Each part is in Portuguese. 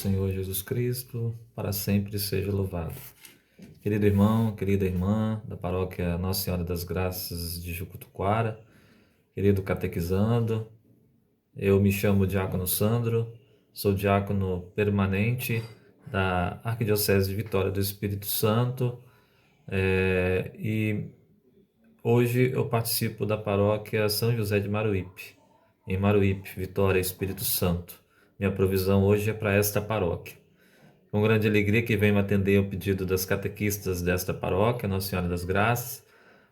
Senhor Jesus Cristo, para sempre seja louvado. Querido irmão, querida irmã da paróquia Nossa Senhora das Graças de Jucutuquara, querido catequizando, eu me chamo Diácono Sandro, sou diácono permanente da Arquidiocese de Vitória do Espírito Santo e hoje eu participo da paróquia São José de Maruípe, em Maruípe, Vitória, Espírito Santo. Minha provisão hoje é para esta paróquia. Com grande alegria que venho atender o pedido das catequistas desta paróquia, Nossa Senhora das Graças,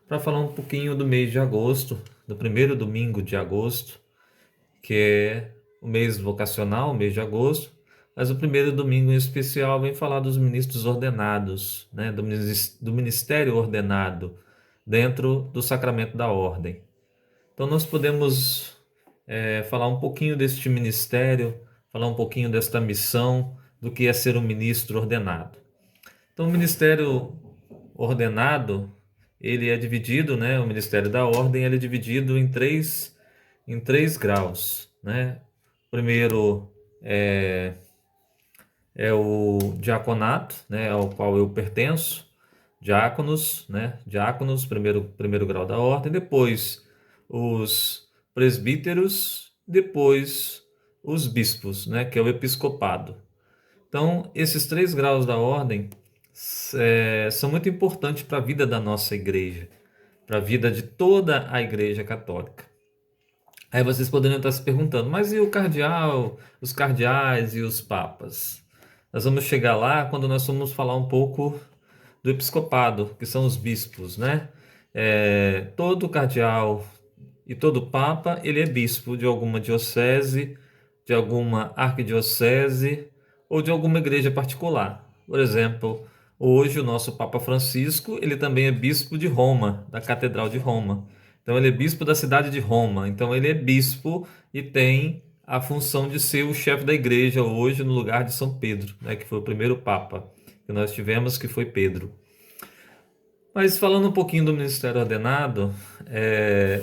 para falar um pouquinho do mês de agosto, do primeiro domingo de agosto, que é o mês vocacional, o mês de agosto, mas o primeiro domingo em especial vem falar dos ministros ordenados, né, do ministério ordenado dentro do sacramento da ordem. Então nós podemos falar um pouquinho deste ministério, falar um pouquinho desta missão, do que é ser um ministro ordenado. Então, o ministério ordenado, ele é dividido, né? O ministério da ordem ele é dividido em três graus, né? Primeiro é o diaconato, né? Ao qual eu pertenço, diáconos, né? Diáconos, primeiro grau da ordem, depois os presbíteros, depois os bispos, né? Que é o episcopado. Então, esses três graus da ordem são muito importantes para a vida da nossa igreja, para a vida de toda a igreja católica. Aí vocês poderiam estar se perguntando, mas e o cardeal, os cardeais e os papas? Nós vamos chegar lá quando nós vamos falar um pouco do episcopado, que são os bispos, né? Todo cardeal e todo papa, ele é bispo de alguma diocese, de alguma arquidiocese ou de alguma igreja particular. Por exemplo, hoje o nosso Papa Francisco, ele também é bispo de Roma, da Catedral de Roma. Então ele é bispo da cidade de Roma. Então ele é bispo e tem a função de ser o chefe da igreja hoje no lugar de São Pedro, né, que foi o primeiro Papa que nós tivemos, que foi Pedro. Mas falando um pouquinho do ministério ordenado,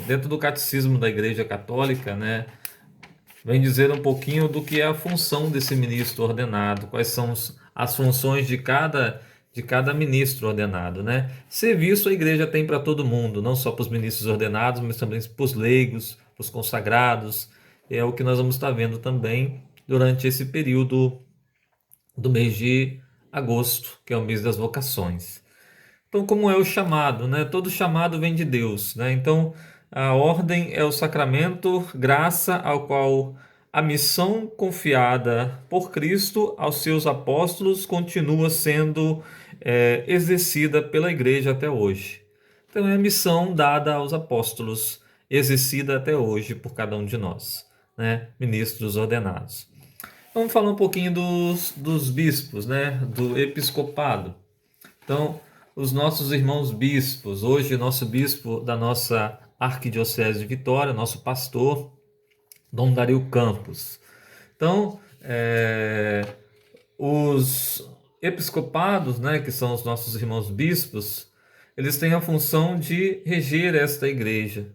dentro do catecismo da Igreja Católica, né, vem dizer um pouquinho do que é a função desse ministro ordenado, quais são as funções de cada ministro ordenado, né? Serviço a igreja tem para todo mundo, não só para os ministros ordenados, mas também para os leigos, para os consagrados. É o que nós vamos estar vendo também durante esse período do mês de agosto, que é o mês das vocações. Então, como é o chamado, né? Todo chamado vem de Deus, né? Então, a ordem é o sacramento, graça ao qual a missão confiada por Cristo aos seus apóstolos continua sendo exercida pela igreja até hoje. Então, é a missão dada aos apóstolos, exercida até hoje por cada um de nós, né? Ministros ordenados. Vamos falar um pouquinho dos bispos, né? Do episcopado. Então, os nossos irmãos bispos, hoje nosso bispo da nossa Arquidiocese de Vitória, nosso pastor, Dom Dario Campos. Então, os episcopados, né, que são os nossos irmãos bispos, eles têm a função de reger esta igreja,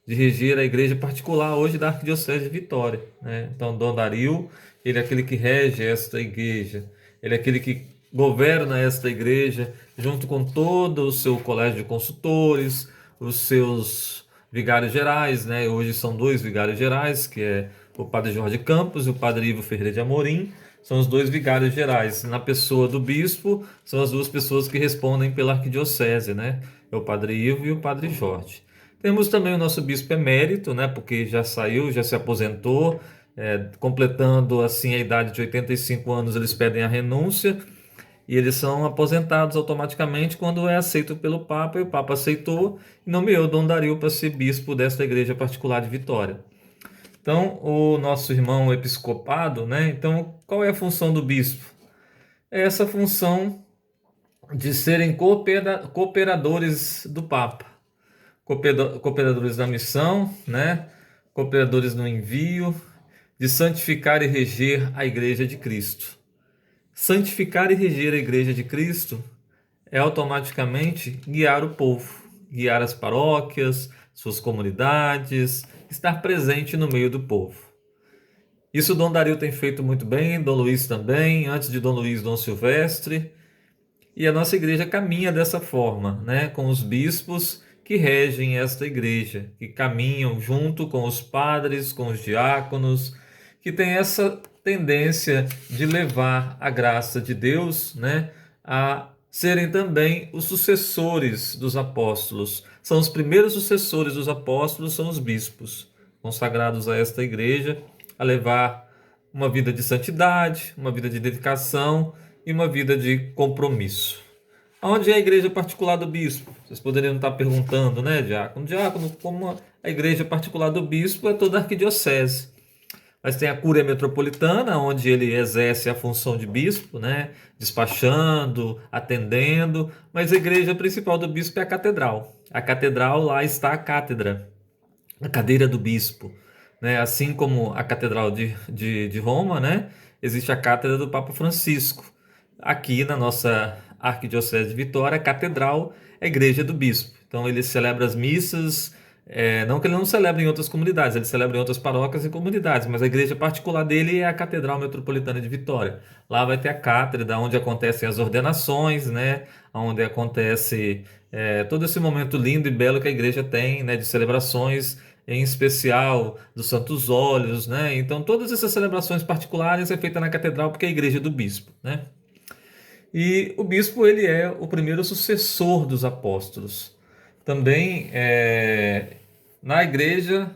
de reger a igreja particular hoje da Arquidiocese de Vitória, né? Então, Dom Dario, ele é aquele que rege esta igreja, ele é aquele que governa esta igreja junto com todo o seu colégio de consultores, os seus vigários gerais, né? Hoje são dois vigários gerais, que é o padre Jorge Campos e o padre Ivo Ferreira de Amorim, são os dois vigários gerais. Na pessoa do bispo, são as duas pessoas que respondem pela arquidiocese, né? É o padre Ivo e o padre Jorge. Temos também o nosso bispo emérito, né? Porque já saiu, já se aposentou, completando assim a idade de 85 anos, eles pedem a renúncia e eles são aposentados automaticamente quando é aceito pelo Papa, e o Papa aceitou e nomeou Dom Dario para ser bispo desta igreja particular de Vitória. Então, o nosso irmão episcopado, né? Então, qual é a função do bispo? É essa função de serem cooperadores do Papa, cooperadores da missão, né? Cooperadores no envio, de santificar e reger a Igreja de Cristo. Santificar e reger a Igreja de Cristo é automaticamente guiar o povo, guiar as paróquias, suas comunidades, estar presente no meio do povo. Isso Dom Dario tem feito muito bem, Dom Luiz também, antes de Dom Luiz, Dom Silvestre. E a nossa igreja caminha dessa forma, né? Com os bispos que regem esta igreja, que caminham junto com os padres, com os diáconos, que tem essa tendência de levar a graça de Deus, né, a serem também os sucessores dos apóstolos. São os primeiros sucessores dos apóstolos, são os bispos, consagrados a esta igreja, a levar uma vida de santidade, uma vida de dedicação e uma vida de compromisso. Onde é a igreja particular do bispo? Vocês poderiam estar perguntando, né, diácono? Diácono, como a igreja particular do bispo é toda a arquidiocese. Mas tem a Cúria Metropolitana, onde ele exerce a função de bispo, né, despachando, atendendo, mas a igreja principal do bispo é a catedral. A catedral, lá está a cátedra, a cadeira do bispo, né? Assim como a Catedral de Roma, né? Existe a cátedra do Papa Francisco. Aqui na nossa Arquidiocese de Vitória, a catedral é a igreja do bispo. Então ele celebra as missas, não que ele não celebre em outras comunidades, ele celebra em outras paróquias e comunidades, mas a igreja particular dele é a Catedral Metropolitana de Vitória. Lá vai ter a cátedra, onde acontecem as ordenações, né? Onde acontece todo esse momento lindo e belo que a igreja tem, né? De celebrações, em especial dos Santos Óleos, né? Então todas essas celebrações particulares é feita na catedral porque é a igreja do bispo, né? E o bispo ele é o primeiro sucessor dos apóstolos. Também na igreja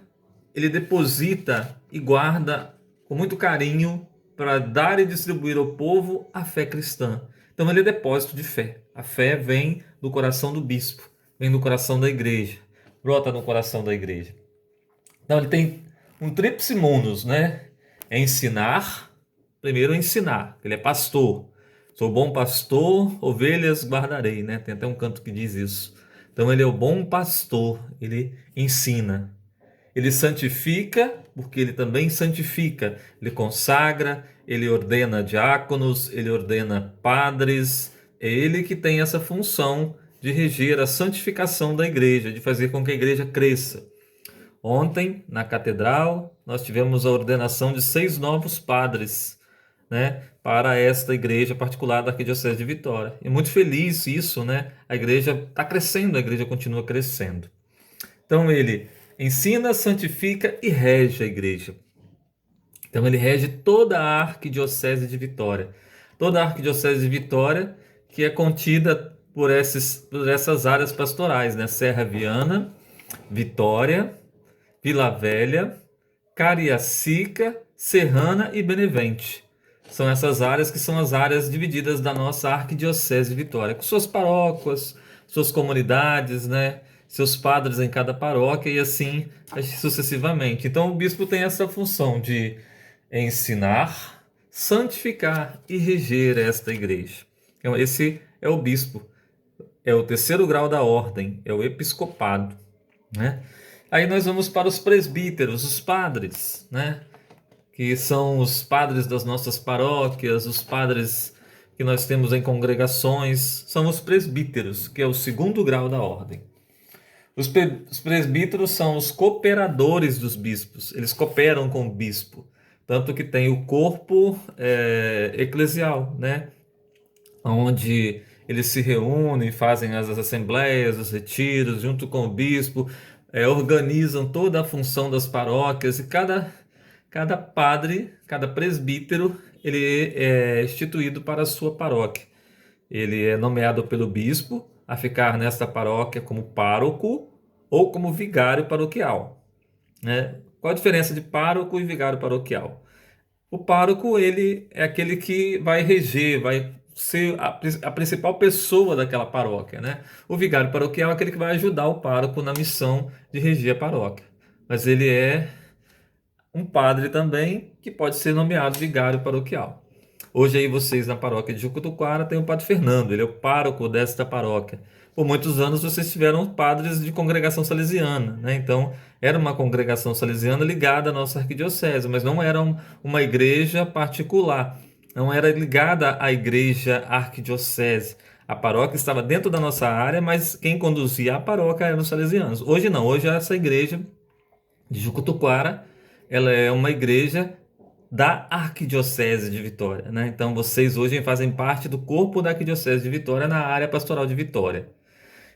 ele deposita e guarda com muito carinho para dar e distribuir ao povo a fé cristã. Então ele é depósito de fé. A fé vem do coração do bispo, vem do coração da igreja, brota no coração da igreja. Então ele tem um tríplice munus, né? É ensinar, primeiro ensinar, ele é pastor. Sou bom pastor, ovelhas guardarei, né? Tem até um canto que diz isso. Então ele é o bom pastor, ele ensina. Ele santifica, porque ele também santifica. Ele consagra, ele ordena diáconos, ele ordena padres. É ele que tem essa função de reger a santificação da igreja, de fazer com que a igreja cresça. Ontem, na catedral, nós tivemos a ordenação de 6 novos padres, né, para esta igreja particular da Arquidiocese de Vitória. E muito feliz isso, né? A igreja está crescendo, a igreja continua crescendo. Então ele ensina, santifica e rege a igreja. Então ele rege toda a Arquidiocese de Vitória. Toda a Arquidiocese de Vitória que é contida por essas áreas pastorais, né? Serra Viana, Vitória, Vila Velha, Cariacica, Serrana e Benevente. São essas áreas que são as áreas divididas da nossa Arquidiocese de Vitória, com suas paróquias, suas comunidades, né? Seus padres em cada paróquia e assim sucessivamente. Então o bispo tem essa função de ensinar, santificar e reger esta igreja. Então esse é o bispo, é o terceiro grau da ordem, é o episcopado, né? Aí nós vamos para os presbíteros, os padres, né? Que são os padres das nossas paróquias, os padres que nós temos em congregações, são os presbíteros, que é o segundo grau da ordem. Os presbíteros são os cooperadores dos bispos, eles cooperam com o bispo, tanto que tem o corpo eclesial, né? Onde eles se reúnem, fazem as assembleias, os retiros, junto com o bispo, organizam toda a função das paróquias e cada padre, cada presbítero, ele é instituído para a sua paróquia. Ele é nomeado pelo bispo a ficar nesta paróquia como pároco ou como vigário paroquial, né? Qual a diferença de pároco e vigário paroquial? O pároco, ele é aquele que vai reger, vai ser a principal pessoa daquela paróquia, né? O vigário paroquial é aquele que vai ajudar o pároco na missão de reger a paróquia. Mas ele é um padre também que pode ser nomeado vigário paroquial. Hoje aí vocês na paróquia de Jucutuquara têm o padre Fernando, ele é o pároco desta paróquia. Por muitos anos vocês tiveram padres de congregação salesiana, né? Então era uma congregação salesiana ligada à nossa arquidiocese, mas não era uma igreja particular, não era ligada à igreja arquidiocese. A paróquia estava dentro da nossa área, mas quem conduzia a paróquia eram os salesianos. Hoje não, hoje essa igreja de Jucutuquara, ela é uma igreja da Arquidiocese de Vitória, né? Então vocês hoje fazem parte do corpo da Arquidiocese de Vitória na área pastoral de Vitória.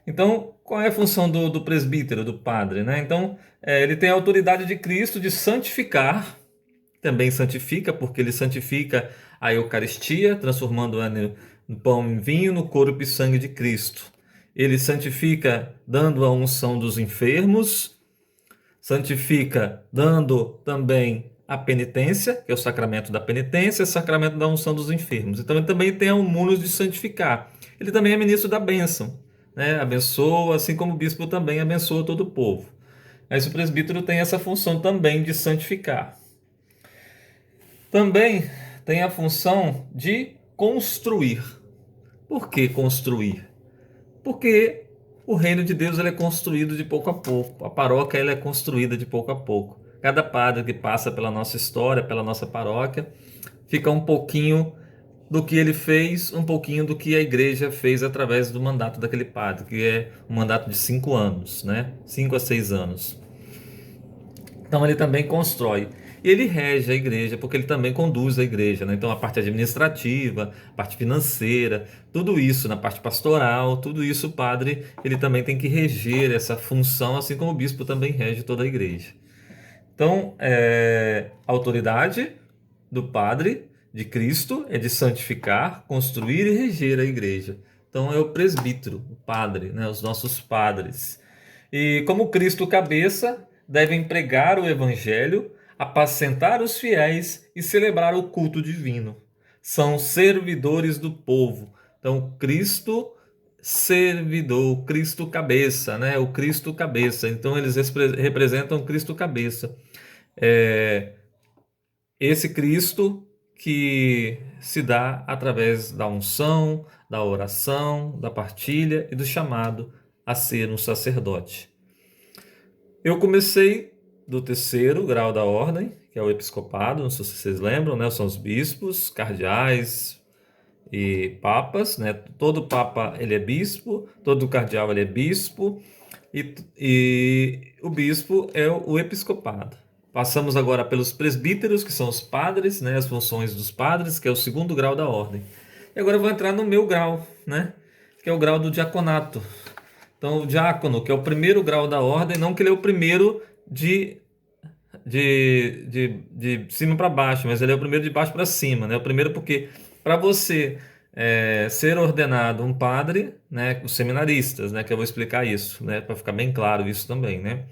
Então, qual é a função do presbítero, do padre, né? Então, ele tem a autoridade de Cristo de santificar, também santifica, porque ele santifica a Eucaristia, transformando-a no pão e vinho, no corpo e sangue de Cristo. Ele santifica dando a unção dos enfermos, santifica dando também a penitência, que é o sacramento da penitência, o sacramento da unção dos enfermos. Então ele também tem o munus de santificar. Ele também é ministro da bênção, né? Abençoa, assim como o bispo também abençoa todo o povo. Mas o presbítero tem essa função também de santificar. Também tem a função de construir. Por que construir? Porque o reino de Deus ele é construído de pouco a pouco. A paróquia ela é construída de pouco a pouco. Cada padre que passa pela nossa história, pela nossa paróquia, fica um pouquinho do que ele fez, um pouquinho do que a igreja fez através do mandato daquele padre, que é um mandato de 5 anos, né? 5 a 6 anos. Então ele também constrói. E ele rege a igreja, porque ele também conduz a igreja, né? Então a parte administrativa, a parte financeira, tudo isso, na parte pastoral, tudo isso o padre, ele também tem que reger essa função, assim como o bispo também rege toda a igreja. Então, a autoridade do padre, de Cristo, é de santificar, construir e reger a igreja. Então é o presbítero, o padre, né? Os nossos padres. E como Cristo cabeça, devem pregar o evangelho, apacentar os fiéis e celebrar o culto divino. São servidores do povo. Então, Cristo servidor, Cristo cabeça, né? O Cristo cabeça. Então, eles representam Cristo cabeça. Esse Cristo que se dá através da unção, da oração, da partilha e do chamado a ser um sacerdote. Eu comecei do 3º grau da ordem, que é o episcopado, não sei se vocês lembram, né? São os bispos, cardeais e papas, né? Todo papa ele é bispo, todo cardeal ele é bispo e o bispo é o episcopado. Passamos agora pelos presbíteros, que são os padres, né? As funções dos padres, que é o 2º grau da ordem. E agora eu vou entrar no meu grau, né? Que é o grau do diaconato. Então, o diácono, que é o 1º grau da ordem, não que ele é o primeiro de cima para baixo, mas ele é o primeiro de baixo para cima, né? O primeiro porque para você ser ordenado um padre, né? Os seminaristas, né? Que eu vou explicar isso, né? Para ficar bem claro isso também, né?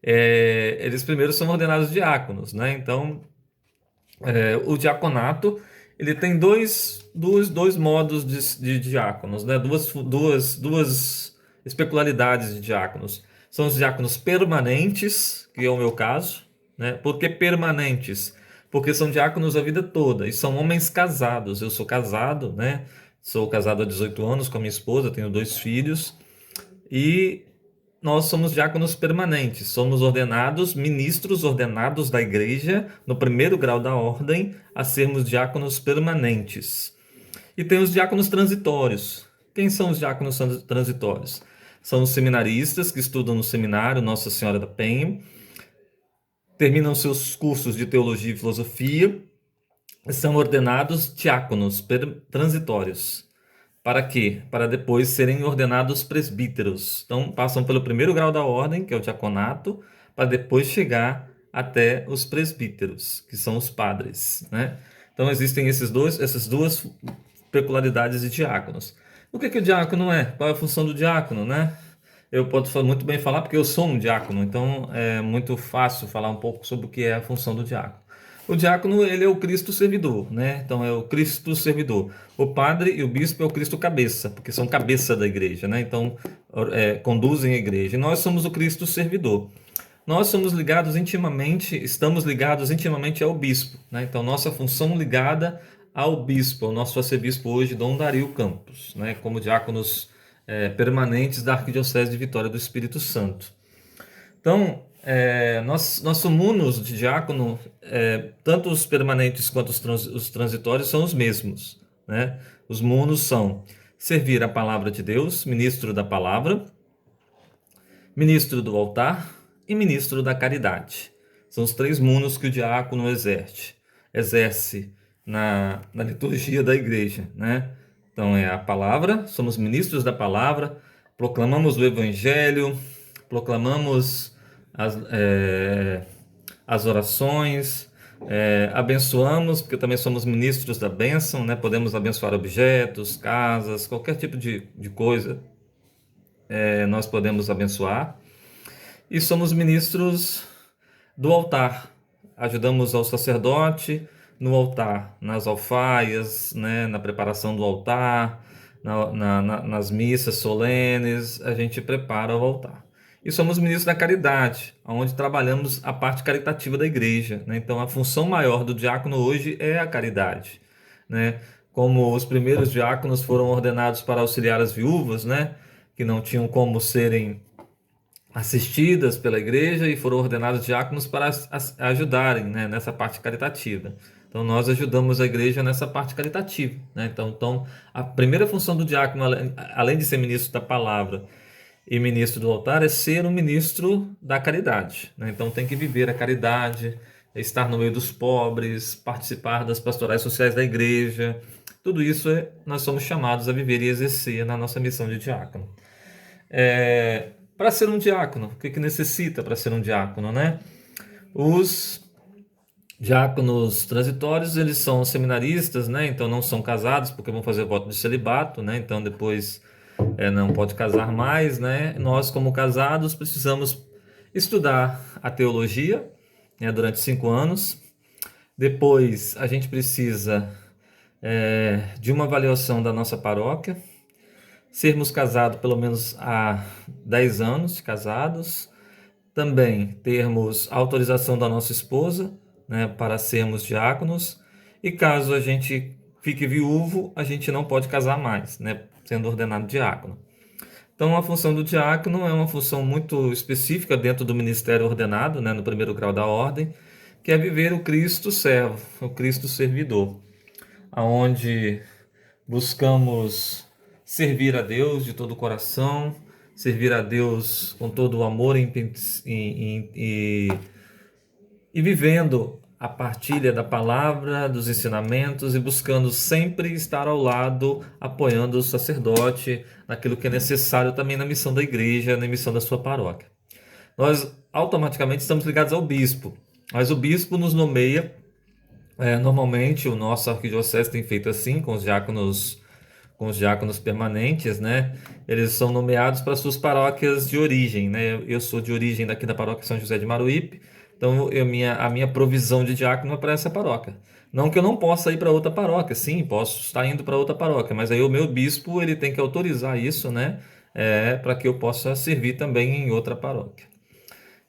Eles primeiro são ordenados diáconos, né? Então, o diaconato ele tem dois modos de diáconos, né? Duas especularidades de diáconos. São os diáconos permanentes, que é o meu caso, né? Por que permanentes? Porque são diáconos a vida toda e são homens casados. Eu sou casado, né? Sou casado há 18 anos com a minha esposa, tenho 2 filhos e nós somos diáconos permanentes, somos ordenados, ministros ordenados da igreja, no 1º grau da ordem, a sermos diáconos permanentes. E tem os diáconos transitórios. Quem são os diáconos transitórios? São os seminaristas que estudam no seminário Nossa Senhora da Penha, terminam seus cursos de teologia e filosofia, e são ordenados diáconos transitórios. Para quê? Para depois serem ordenados presbíteros. Então, passam pelo 1º grau da ordem, que é o diaconato, para depois chegar até os presbíteros, que são os padres, né? Então, existem essas duas peculiaridades de diáconos. O que o diácono é? Qual é a função do diácono, né? Eu posso muito bem falar porque eu sou um diácono, então é muito fácil falar um pouco sobre o que é a função do diácono. O diácono, ele é o Cristo servidor, né? Então é o Cristo servidor. O padre e o bispo é o Cristo cabeça, porque são cabeça da igreja, né? Então conduzem a igreja. E nós somos o Cristo servidor. Nós somos ligados intimamente, estamos ligados intimamente ao bispo, né? Então nossa função ligada ao bispo, o nosso arcebispo hoje, Dom Dario Campos, né? Como diáconos permanentes da Arquidiocese de Vitória do Espírito Santo. Então, nosso munus de diácono, tanto os permanentes quanto os transitórios, são os mesmos, né? Os munus são servir a palavra de Deus, ministro da palavra, ministro do altar e ministro da caridade. São os 3 munus que o diácono exerce. exerce na liturgia da igreja, né? Então é a palavra, somos ministros da palavra, proclamamos o evangelho, proclamamos as orações, abençoamos, porque também somos ministros da bênção, né? Podemos abençoar objetos, casas, qualquer tipo de coisa, nós podemos abençoar. E somos ministros do altar. Ajudamos ao sacerdote no altar, nas alfaias, né, na preparação do altar, nas missas solenes, a gente prepara o altar. E somos ministros da caridade, onde trabalhamos a parte caritativa da igreja, né? Então, a função maior do diácono hoje é a caridade, né? Como os primeiros diáconos foram ordenados para auxiliar as viúvas, né, que não tinham como serem assistidas pela igreja e foram ordenados diáconos para ajudarem, né, nessa parte caritativa. Então, nós ajudamos a igreja nessa parte caritativa, né? Então, a primeira função do diácono, além de ser ministro da palavra e ministro do altar, é ser um ministro da caridade, né? Então, tem que viver a caridade, estar no meio dos pobres, participar das pastorais sociais da igreja. Tudo isso nós somos chamados a viver e exercer na nossa missão de diácono. Para ser um diácono, o que necessita para ser um diácono, né? Os diáconos transitórios, eles são seminaristas, né? Então não são casados, porque vão fazer voto de celibato, né? Então depois não pode casar mais, né? Nós, como casados, precisamos estudar a teologia, né, durante 5 anos. Depois a gente precisa de uma avaliação da nossa paróquia, sermos casados pelo menos há 10 anos de casados, também termos autorização da nossa esposa, né, para sermos diáconos, e caso a gente fique viúvo, a gente não pode casar mais, né, sendo ordenado diácono. Então, a função do diácono é uma função muito específica dentro do ministério ordenado, né, no primeiro grau da ordem, que é viver o Cristo servo, o Cristo servidor, aonde buscamos servir a Deus de todo o coração, servir a Deus com todo o amor e vivendo a partilha da palavra, dos ensinamentos e buscando sempre estar ao lado, apoiando o sacerdote naquilo que é necessário também na missão da igreja, na missão da sua paróquia. Nós automaticamente estamos ligados ao bispo, mas o bispo nos nomeia. Normalmente o nosso arquidiocese tem feito assim com os diáconos permanentes, né? Eles são nomeados para suas paróquias de origem, né? Eu sou de origem daqui da paróquia São José de Maruípe, então a minha provisão de diácono é para essa paróquia. Não que eu não possa ir para outra paróquia, sim, posso estar indo para outra paróquia, mas aí o meu bispo ele tem que autorizar isso, né? Para que eu possa servir também em outra paróquia.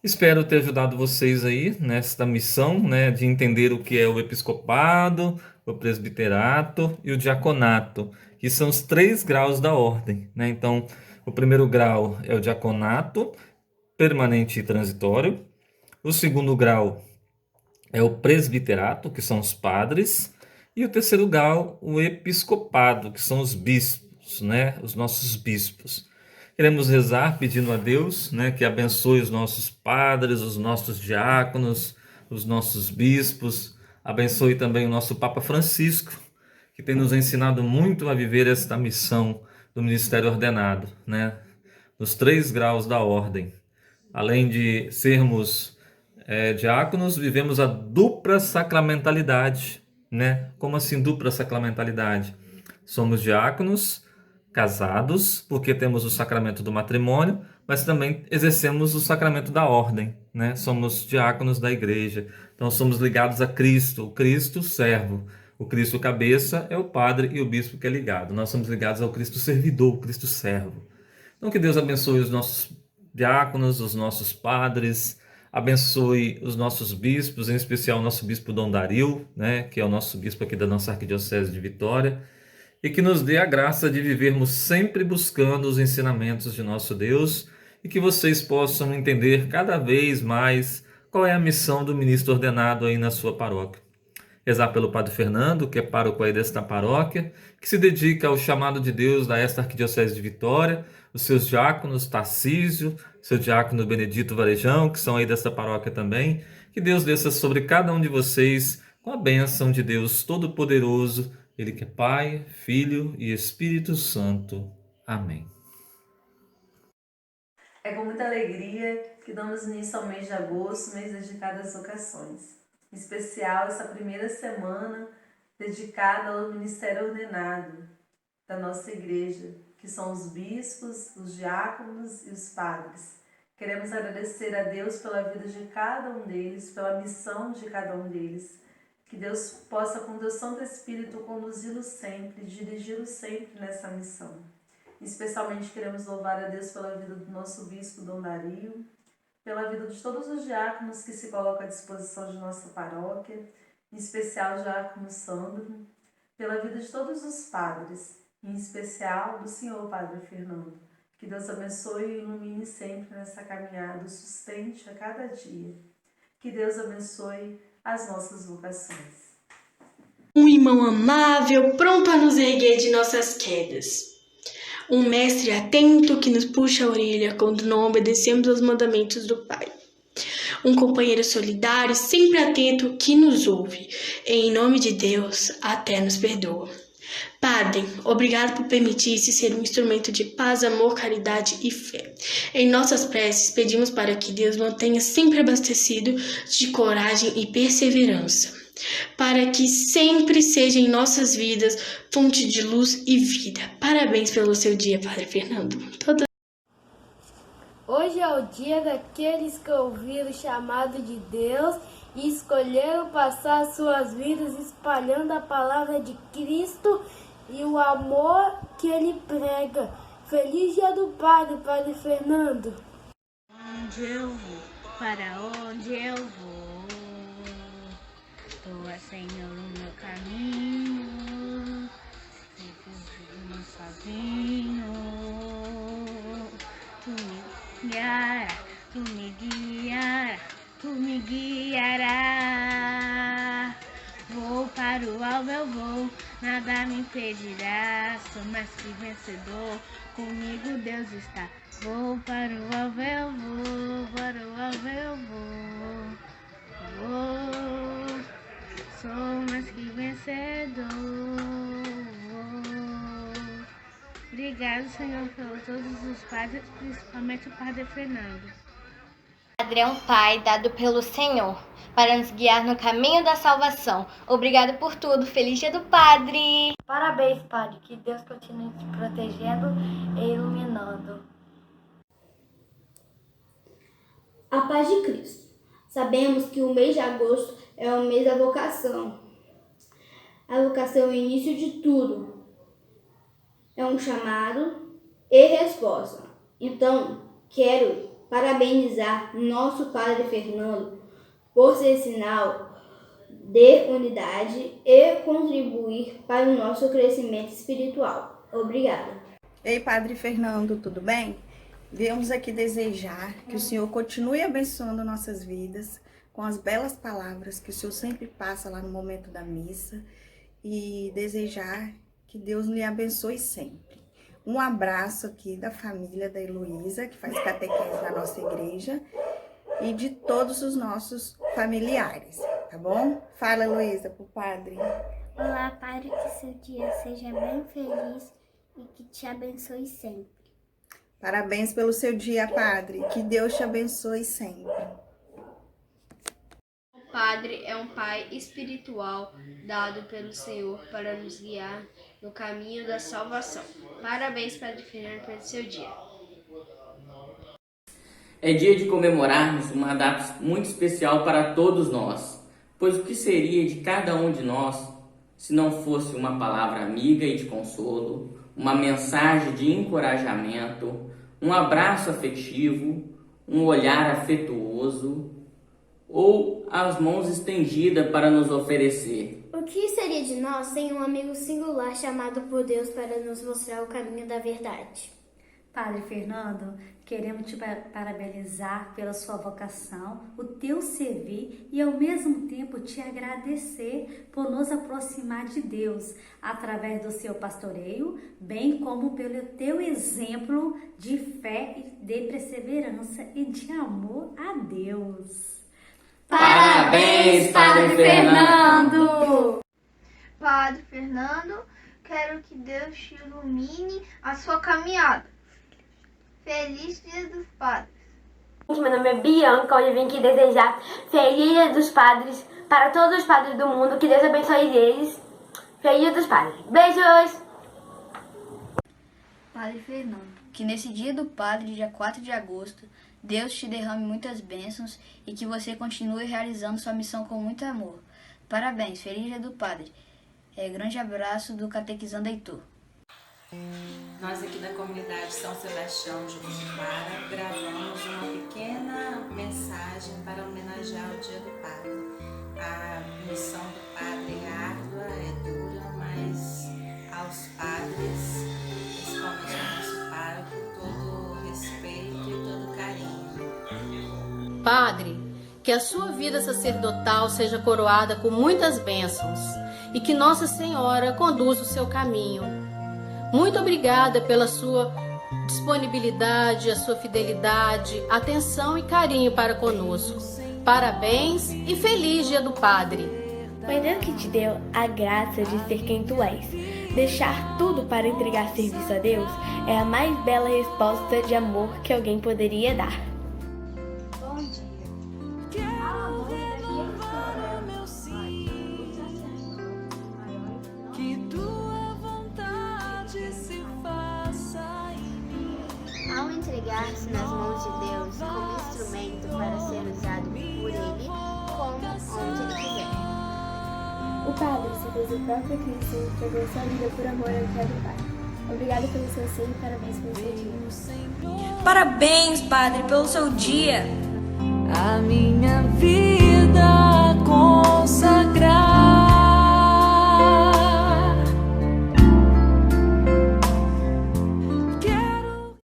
Espero ter ajudado vocês aí nesta missão, né, de entender o que é o episcopado, o presbiterato e o diaconato, que são os 3 graus da ordem, né? Então, o primeiro grau é o diaconato permanente e transitório. O segundo grau é o presbiterato, que são os padres. E o terceiro grau, o episcopado, que são os bispos, né? Os nossos bispos. Queremos rezar pedindo a Deus, né, que abençoe os nossos padres, os nossos diáconos, os nossos bispos. Abençoe também o nosso Papa Francisco, que tem nos ensinado muito a viver esta missão do ministério ordenado, né, nos 3 graus da ordem. Além de sermos diáconos, vivemos a dupla sacramentalidade, né? Como assim dupla sacramentalidade? Somos diáconos casados, porque temos o sacramento do matrimônio, mas também exercemos o sacramento da ordem, né? Somos diáconos da igreja, então somos ligados a Cristo, o Cristo servo. O Cristo cabeça é o padre e o bispo que é ligado. Nós somos ligados ao Cristo servidor, o Cristo servo. Então que Deus abençoe os nossos diáconos, os nossos padres, abençoe os nossos bispos, em especial o nosso bispo Dom Dario, né, que é o nosso bispo aqui da nossa arquidiocese de Vitória, e que nos dê a graça de vivermos sempre buscando os ensinamentos de nosso Deus e que vocês possam entender cada vez mais qual é a missão do ministro ordenado aí na sua paróquia. Rezar pelo Padre Fernando, que é pároco aí desta paróquia, que se dedica ao chamado de Deus da esta arquidiocese de Vitória, os seus diáconos Tarcísio, seu diácono Benedito Varejão, que são aí desta paróquia também. Que Deus desça sobre cada um de vocês com a bênção de Deus Todo-Poderoso, Ele que é Pai, Filho e Espírito Santo. Amém. É com muita alegria que damos início ao mês de agosto, mês dedicado às vocações. Em especial, essa primeira semana dedicada ao ministério ordenado da nossa igreja, que são os bispos, os diáconos e os padres. Queremos agradecer a Deus pela vida de cada um deles, pela missão de cada um deles. Que Deus possa, com o Santo Espírito, conduzi-los sempre, dirigi-los sempre nessa missão. Especialmente queremos louvar a Deus pela vida do nosso bispo Dom Dario, pela vida de todos os diáconos que se colocam à disposição de nossa paróquia, em especial o diácono Sandro, pela vida de todos os padres, em especial do Senhor Padre Fernando. Que Deus abençoe e ilumine sempre nessa caminhada, sustente a cada dia. Que Deus abençoe as nossas vocações. Um irmão amável, pronto a nos erguer de nossas quedas. Um mestre atento que nos puxa a orelha quando não obedecemos aos mandamentos do Pai. Um companheiro solidário, sempre atento, que nos ouve. E, em nome de Deus, até nos perdoa. Padre, obrigado por permitir-se ser um instrumento de paz, amor, caridade e fé. Em nossas preces, pedimos para que Deus mantenha sempre abastecido de coragem e perseverança, para que sempre seja em nossas vidas fonte de luz e vida. Parabéns pelo seu dia, Padre Fernando. Hoje é o dia daqueles que ouviram o chamado de Deus e escolheram passar suas vidas espalhando a palavra de Cristo e o amor que ele prega. Feliz dia do Padre, Padre Fernando. Onde eu vou, para onde eu vou, Tua, Senhor, o meu caminho, sempre sozinho. Tu me guiarás, tu me guiarás, tu me guiarás. Vou para o alvo, eu vou, nada me impedirá. Sou mais que vencedor, comigo Deus está. Vou para o alvo, eu vou, para o alvo eu vou. Sou mais que vencedor. Obrigado, Senhor, por todos os padres, principalmente o Padre Fernando. O Padre é um pai dado pelo Senhor para nos guiar no caminho da salvação. Obrigado por tudo. Feliz dia do Padre! Parabéns, Padre. Que Deus continue te protegendo e iluminando. A paz de Cristo. Sabemos que o mês de agosto é o mês da vocação. A vocação é o início de tudo. É um chamado e resposta. Então, quero parabenizar nosso Padre Fernando por ser sinal de unidade e contribuir para o nosso crescimento espiritual. Obrigada. Ei, Padre Fernando, tudo bem? Viemos aqui desejar que o Senhor continue abençoando nossas vidas com as belas palavras que o Senhor sempre passa lá no momento da missa e desejar que Deus lhe abençoe sempre. Um abraço aqui da família da Heloísa, que faz catequese na nossa igreja, e de todos os nossos familiares, tá bom? Fala, Heloísa, pro Padre. Olá, Padre, que seu dia seja bem feliz e que te abençoe sempre. Parabéns pelo seu dia, Padre. Que Deus te abençoe sempre. O Padre é um pai espiritual dado pelo Senhor para nos guiar no caminho da salvação. Parabéns, Padre Fernando, pelo seu dia. É dia de comemorarmos uma data muito especial para todos nós, pois o que seria de cada um de nós se não fosse uma palavra amiga e de consolo, uma mensagem de encorajamento, um abraço afetivo, um olhar afetuoso ou as mãos estendidas para nos oferecer. O que seria de nós sem um amigo singular chamado por Deus para nos mostrar o caminho da verdade? Padre Fernando, queremos te parabenizar pela sua vocação, o teu servir e ao mesmo tempo te agradecer por nos aproximar de Deus através do seu pastoreio, bem como pelo teu exemplo de fé, de perseverança e de amor a Deus. Parabéns, Padre Fernando! Padre Fernando, quero que Deus te ilumine a sua caminhada. Feliz Dia dos Padres. Meu nome é Bianca, hoje eu vim aqui desejar Feliz Dia dos Padres para todos os padres do mundo, que Deus abençoe eles. Feliz Dia dos Padres. Beijos! Padre Fernando, que nesse dia do Padre, dia 4 de agosto, Deus te derrame muitas bênçãos e que você continue realizando sua missão com muito amor. Parabéns, Feliz Dia do Padre. Grande abraço do Catequizando Heitor. Nós aqui da comunidade São Sebastião de Juquara gravamos uma pequena mensagem para homenagear o Dia do Padre. A missão do Padre é árdua, é dura, mas aos padres, principalmente ao nosso pároco, todo respeito e todo carinho. Padre, que a sua vida sacerdotal seja coroada com muitas bênçãos e que Nossa Senhora conduza o seu caminho. Muito obrigada pela sua disponibilidade, a sua fidelidade, atenção e carinho para conosco. Parabéns e feliz Dia do Padre. Foi Deus que te deu a graça de ser quem tu és. Deixar tudo para entregar serviço a Deus é a mais bela resposta de amor que alguém poderia dar. Bom dia. Ao entregar-se nas mãos de Deus como instrumento para ser usado por Ele, como onde Ele quiser. O Padre se fez o próprio Cristo e entregou sua vida por amor ao que é do Pai. Obrigada pelo seu sim e parabéns pelo seu dia. Parabéns, Padre, pelo seu dia. A minha vida